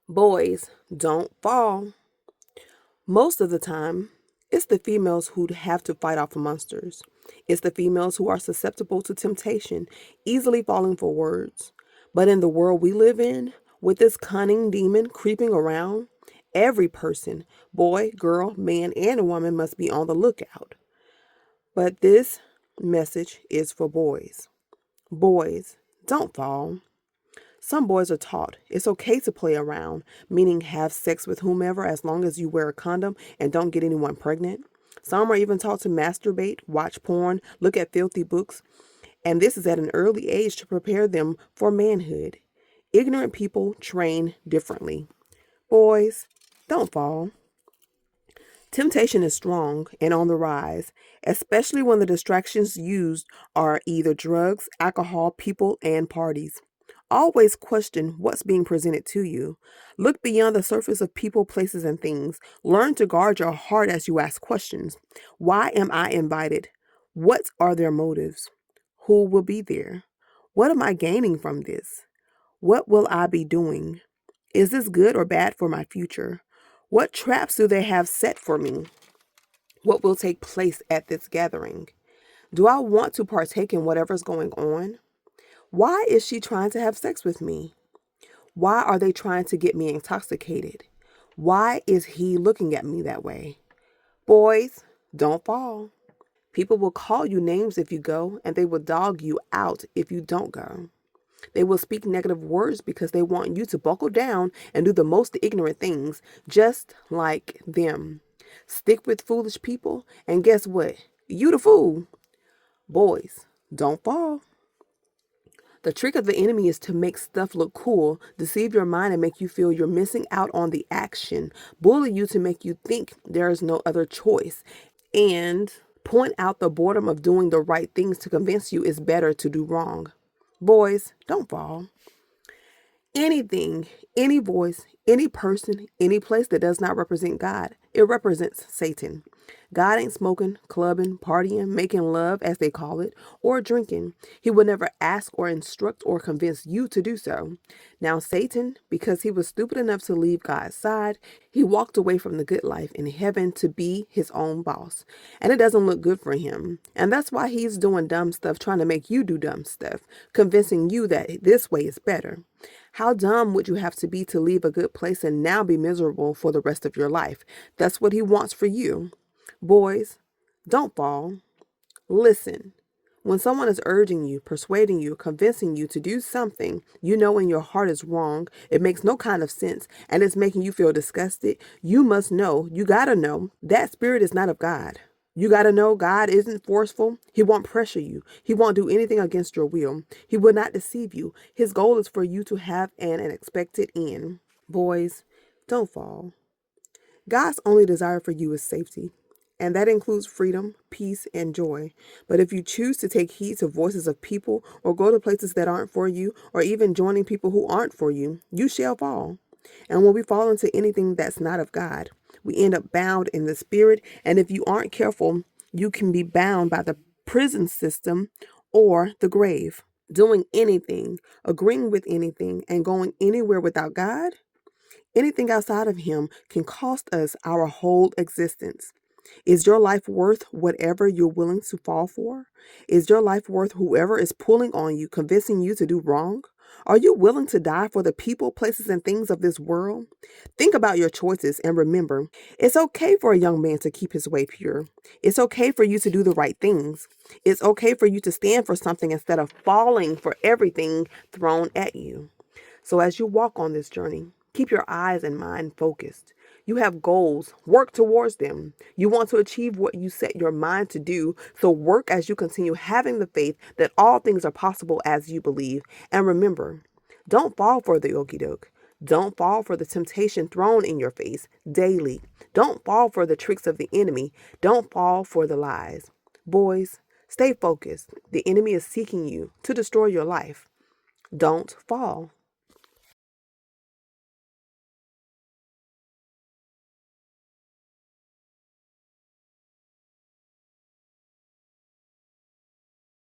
Boys, don't fall. Most of the time, it's the females who have to fight off monsters. It's the females who are susceptible to temptation, easily falling for words. But in the world we live in, with this cunning demon creeping around, every person, boy, girl, man, and woman, must be on the lookout. But this message is for boys. Boys, don't fall. Some boys are taught it's okay to play around, meaning have sex with whomever as long as you wear a condom and don't get anyone pregnant. Some are even taught to masturbate, watch porn, look at filthy books, and this is at an early age to prepare them for manhood. Ignorant people train differently. Boys, don't fall. Temptation is strong and on the rise, especially when the distractions used are either drugs, alcohol, people, and parties. Always question what's being presented to you. Look beyond the surface of people, places, and things. Learn to guard your heart as you ask questions. Why am I invited? What are their motives? Who will be there? What am I gaining from this? What will I be doing? Is this good or bad for my future? What traps do they have set for me? What will take place at this gathering? Do I want to partake in whatever's going on? Why is she trying to have sex with me? Why are they trying to get me intoxicated? Why is he looking at me that way? Boys, don't fall. People will call you names if you go, and they will dog you out if you don't go. They will speak negative words because they want you to buckle down and do the most ignorant things, just like them. Stick with foolish people, and guess what? You the fool. Boys, don't fall. The trick of the enemy is to make stuff look cool, deceive your mind and make you feel you're missing out on the action, bully you to make you think there is no other choice, and point out the boredom of doing the right things to convince you it's better to do wrong. Boys, don't fall. Anything, any voice, any person, any place that does not represent God, it represents Satan. God ain't smoking, clubbing, partying, making love, as they call it, or drinking. He would never ask or instruct or convince you to do so. Now, Satan, because he was stupid enough to leave God's side, he walked away from the good life in heaven to be his own boss. And it doesn't look good for him. And that's why he's doing dumb stuff, trying to make you do dumb stuff, convincing you that this way is better. How dumb would you have to be to leave a good place and now be miserable for the rest of your life? That's what he wants for you. Boys, don't fall. Listen. When someone is urging you, persuading you, convincing you to do something you know in your heart is wrong, it makes no kind of sense, and it's making you feel disgusted, you must know, you gotta know, that spirit is not of God. You gotta know God isn't forceful. He won't pressure you. He won't do anything against your will. He will not deceive you. His goal is for you to have an expected end. Boys, don't fall. God's only desire for you is safety, and that includes freedom, peace, and joy. But if you choose to take heed to voices of people or go to places that aren't for you or even joining people who aren't for you, you shall fall. And when we fall into anything that's not of God, we end up bound in the spirit. And if you aren't careful, you can be bound by the prison system or the grave. Doing anything, agreeing with anything, and going anywhere without God, anything outside of Him can cost us our whole existence. Is your life worth whatever you're willing to fall for? Is your life worth whoever is pulling on you, convincing you to do wrong? Are you willing to die for the people, places, and things of this world? Think about your choices and remember, it's okay for a young man to keep his way pure. It's okay for you to do the right things. It's okay for you to stand for something instead of falling for everything thrown at you. So as you walk on this journey, keep your eyes and mind focused. You have goals, work towards them. You want to achieve what you set your mind to do, so work as you continue having the faith that all things are possible as you believe. And remember, don't fall for the okie doke. Don't fall for the temptation thrown in your face daily. Don't fall for the tricks of the enemy. Don't fall for the lies. Boys, stay focused. The enemy is seeking you to destroy your life. Don't fall.